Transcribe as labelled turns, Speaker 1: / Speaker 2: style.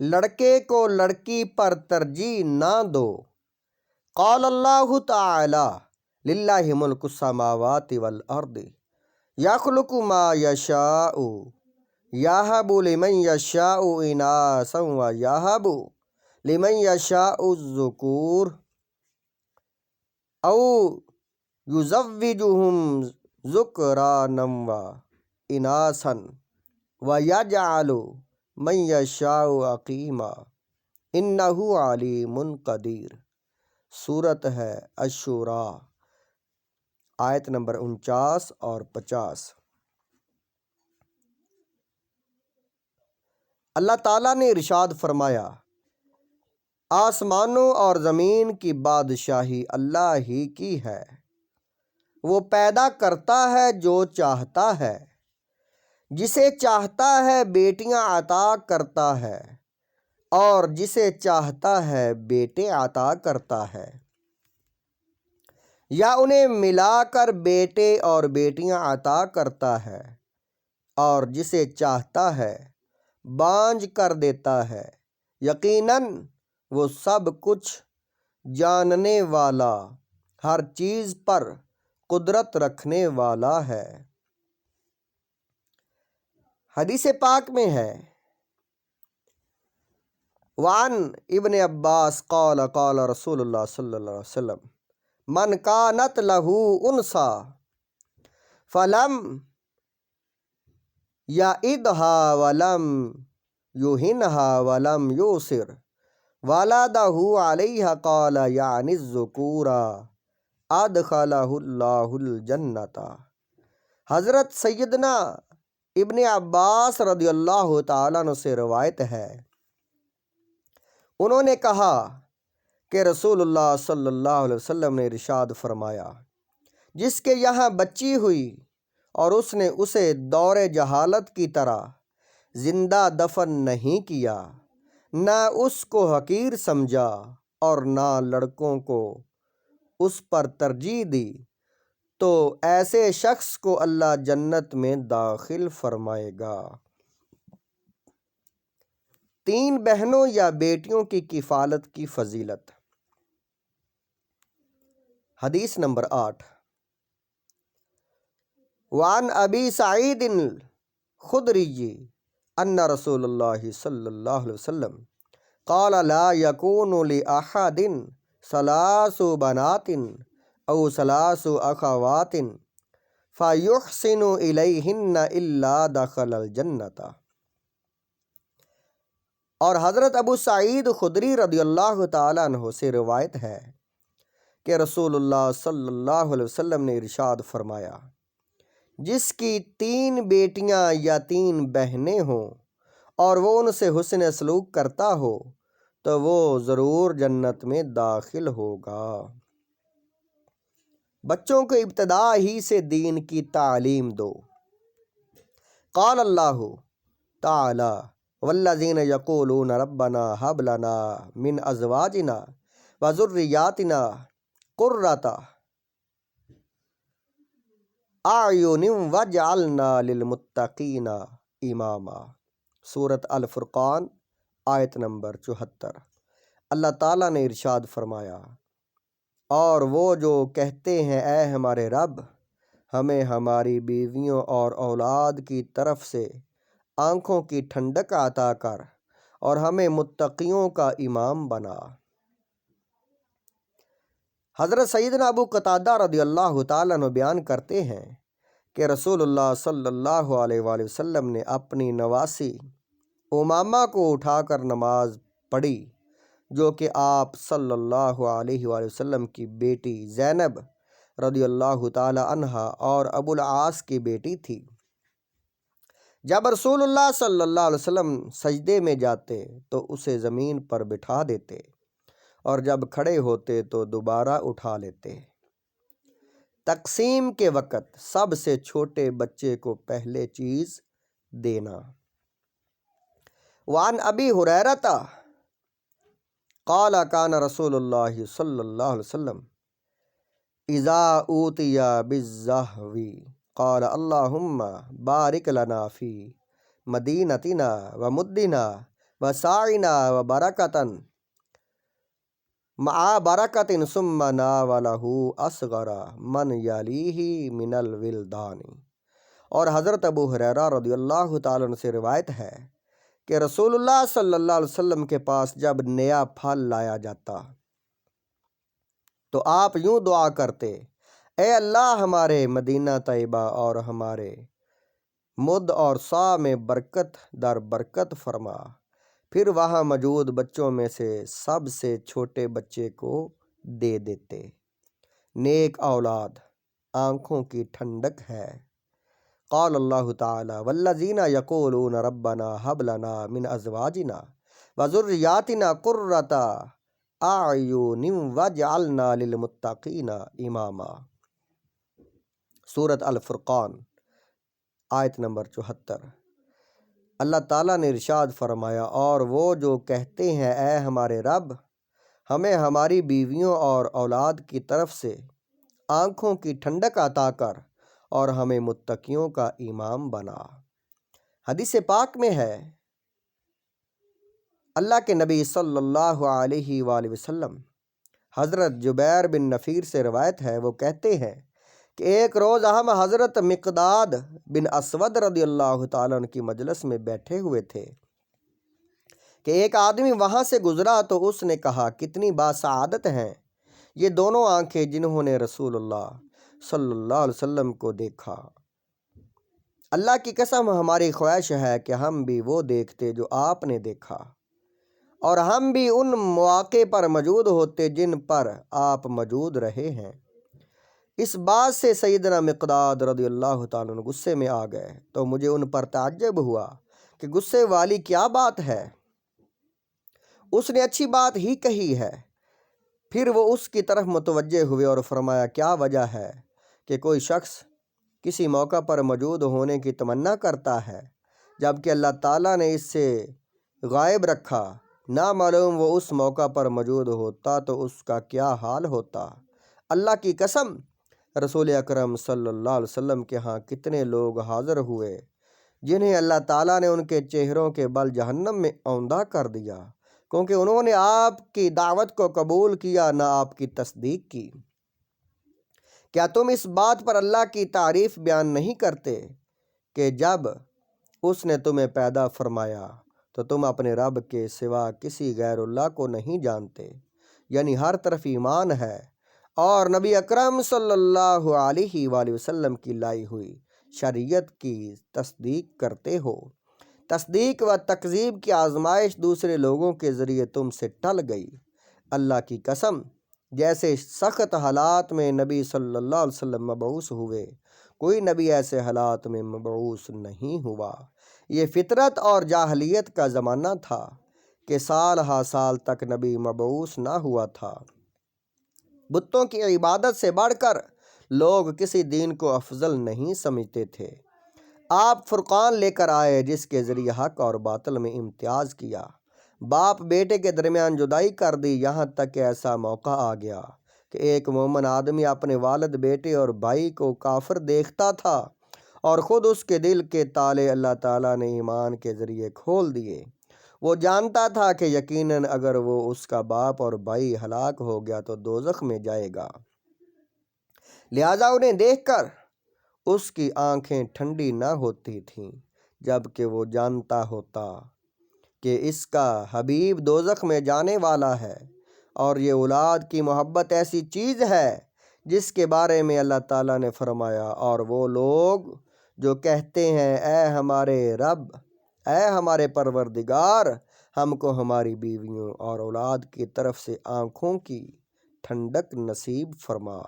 Speaker 1: لڑکے کو لڑکی پر ترجیح نہ دو۔ قال اللہ تعالی للہ ملک السماوات والارض یخلق ما یشاء یہب لمن یشاء اناثا ویہب لمن یشاء الذکور او یزوجہم ذکرانا واناثا ویجعل من یشاء عقیما انہ علیم قدیر۔ سورت ہے الشورى، آیت نمبر 49 اور 50۔ اللہ تعالیٰ نے ارشاد فرمایا، آسمانوں اور زمین کی بادشاہی اللہ ہی کی ہے، وہ پیدا کرتا ہے جو چاہتا ہے، جسے چاہتا ہے بیٹیاں عطا کرتا ہے اور جسے چاہتا ہے بیٹے عطا کرتا ہے، یا انہیں ملا کر بیٹے اور بیٹیاں عطا کرتا ہے، اور جسے چاہتا ہے بانجھ کر دیتا ہے۔ یقیناً وہ سب کچھ جاننے والا، ہر چیز پر قدرت رکھنے والا ہے۔ حدیث پاک میں ہے، وعن ابن عباس قال قال رسول اللہ صلی اللہ علیہ وسلم من کانت لہ انثی فلم یعدھا ولم یہنھا ولم یوسر ولدہ علیہا قال یعنی الذکور ادخلہ اللہ الجنۃ۔ حضرت سیدنا ابن عباس رضی اللہ تعالیٰ عنہ سے روایت ہے، انہوں نے کہا کہ رسول اللہ صلی اللہ علیہ وسلم نے ارشاد فرمایا، جس کے یہاں بچی ہوئی اور اس نے اسے دور جہالت کی طرح زندہ دفن نہیں کیا، نہ اس کو حقیر سمجھا اور نہ لڑکوں کو اس پر ترجیح دی، تو ایسے شخص کو اللہ جنت میں داخل فرمائے گا۔ 3 بہنوں یا بیٹیوں کی کفالت کی فضیلت۔ حدیث نمبر 8، وعن ابی سعید الخدری ان رسول اللہ صلی اللہ علیہ وسلم قال لا یکون لأحد 3 بنات او 3 اخوات فیحسن الیہن الا دخل الجنۃ۔ اور حضرت ابو سعید خدری رضی اللہ تعالیٰ عنہ سے روایت ہے کہ رسول اللہ صلی اللہ علیہ وسلم نے ارشاد فرمایا، جس کی 3 بیٹیاں یا 3 بہنیں ہوں اور وہ ان سے حسن سلوک کرتا ہو تو وہ ضرور جنت میں داخل ہوگا۔ بچوں کو ابتدا ہی سے دین کی تعلیم دو۔ قال اللہ تعالی والذین یقولون ربنا ھب لنا من ازواجنا وذریاتنا قرۃ اعین واجعلنا للمتقین اماما۔ سورۃ الفرقان، آیت نمبر 74۔ اللہ تعالیٰ نے ارشاد فرمایا، اور وہ جو کہتے ہیں اے ہمارے رب، ہمیں ہماری بیویوں اور اولاد کی طرف سے آنکھوں کی ٹھنڈک عطا کر اور ہمیں متقیوں کا امام بنا۔ حضرت سیدنا ابو قتادہ رضی اللہ تعالیٰ عنہ بیان کرتے ہیں کہ رسول اللہ صلی اللہ علیہ وآلہ وسلم نے اپنی نواسی امامہ کو اٹھا کر نماز پڑھی، جو کہ آپ صلی اللہ علیہ وآلہ وسلم کی بیٹی زینب رضی اللہ تعالی عنہا اور ابو العاص کی بیٹی تھی۔ جب رسول اللہ صلی اللہ علیہ وسلم سجدے میں جاتے تو اسے زمین پر بٹھا دیتے، اور جب کھڑے ہوتے تو دوبارہ اٹھا لیتے۔ تقسیم کے وقت سب سے چھوٹے بچے کو پہلے چیز دینا۔ وعن ابی ہریرہ قال کان رسول اللہ صلی اللہ علیہ وسلم اذا اوتی بالزہو قال اللہم بارک لنا فی مدینتنا ومدنا वसाइना व बरकतन मा बरकतिन सुम्मा नावलहु असगरा मन यलीही मिनल विलदानी। और हज़रत अबू हुरैरा रदियल्लाहु ताला अन्हु से रिवायत है कि रसूलुल्लाह सल्लल्लाहु अलैहि वसल्लम के पास जब नया फल लाया जाता तो आप यूं दुआ करते, ए अल्लाह हमारे मदीना तैयबा और हमारे मुद और सा में बरकत दर बरकत फरमा। फिर वहाँ मौजूद बच्चों में से सबसे छोटे बच्चे को दे देते। नेक औलाद आँखों की ठंडक है। क़ाल अल्लाह ताला वल्लज़ीना यक़ूलून रब्बना हब लना मिन अज़वाजिना व ज़ुर्रिय्यातिना क़ुर्रता अअयुनिन वजअलना लिलमुत्तक़ीना इमामा। सूरत अल फुरक़ान आयत नंबर 74। अल्लाह ताला ने इरशाद फरमाया, और वो जो कहते हैं ऐ हमारे रब हमें हमारी बीवियों और औलाद की तरफ से आँखों की ठंडक अता कर और हमें मुत्तकियों का इमाम बना। हदीस पाक में है, अल्लाह के नबी सल्लल्लाहु अलैहि वसल्लम हज़रत जुबैर बिन नफ़ीर से रवायत है, वो कहते हैं कि एक रोज़ हम हज़रत मिक़दाद बिन असवद रदियल्लाहु ताला अन्हु की मजलिस में बैठे हुए थे कि एक आदमी वहाँ से गुज़रा तो उसने कहा, कितनी बासआदत हैं ये दोनों आँखें जिन्होंने रसूलुल्लाह सल्लल्लाहु अलैहि वसल्लम को देखा। अल्लाह की कसम हमारी ख्वाहिश है कि हम भी वो देखते जो आपने देखा और हम भी उन मौके पर मौजूद होते जिन पर आप मौजूद रहे हैं। इस बात से सैयदना मिक़दाद रदियल्लाहु ताला अन्हु गुस्से में आ गए तो मुझे उन पर ताज्जुब हुआ कि गुस्से वाली क्या बात है, उसने अच्छी बात ही कही है। फिर वो उसकी तरफ मुतवज्जे हुए और फरमाया, क्या वजह है कि कोई शख्स किसी मौका पर मौजूद होने की तमन्ना करता है जबकि अल्लाह ताला ने इससे गायब रखा, ना मालूम वो उस मौका पर मौजूद होता तो उसका क्या हाल होता। अल्लाह की कसम रसूल अकरम सल्लल्लाहु अलैहि वसल्लम के यहाँ कितने लोग हाज़िर हुए जिन्हें अल्लाह ताला ने उनके चेहरों के बल जहन्नम में औंधा कर दिया क्योंकि उन्होंने आपकी दावत को कबूल किया ना आपकी तस्दीक की। क्या तुम इस बात पर अल्लाह की तारीफ़ बयान नहीं करते कि जब उसने तुम्हें पैदा फरमाया तो तुम अपने रब के सिवा किसी गैरुल्लाह को नहीं जानते, यानी हर तरफ ईमान है और नबी अकरम सल्लल्लाहु अलैहि वसल्लम की लाई हुई शरीयत की तस्दीक करते हो। तस्दीक व तकज़ीब की आजमाइश दूसरे लोगों के ज़रिए तुमसे टल गई। अल्लाह की कसम जैसे सख्त हालात में नबी सल्लल्लाहु अलैहि वसल्लम मबऊस हुए, कोई नबी ऐसे हालात में मबऊस नहीं हुआ। ये फितरत और जाहलियत का ज़माना था कि साल हा साल तक नबी मबऊस ना हुआ था। बुतों की इबादत से बढ़कर लोग किसी दीन को अफजल नहीं समझते थे। आप फुरकान लेकर आए जिसके ज़रिए हक और बातिल में इम्तियाज़ किया, बाप बेटे के दरमियान जुदाई कर दी। यहाँ तक कि ऐसा मौका आ गया कि एक मोमिन आदमी अपने वालिद, बेटे और भाई को काफिर देखता था और ख़ुद उसके दिल के ताले अल्लाह ताला ने ईमान के ज़रिए खोल दिए। वो जानता था कि यकीनन अगर वो उसका बाप और भाई हलाक हो गया तो दोज़ख में जाएगा, लिहाजा उन्हें देखकर उसकी आंखें ठंडी ना होती थीं, जबकि वो जानता होता कि इसका हबीब दोज़ख में जाने वाला है। और ये औलाद की मोहब्बत ऐसी चीज़ है जिसके बारे में अल्लाह ताला ने फरमाया, और वो लोग जो कहते हैं ऐ हमारे रब, ऐ हमारे परवरदिगार, हमको हमारी बीवियों और औलाद की तरफ से आँखों की ठंडक नसीब फरमा।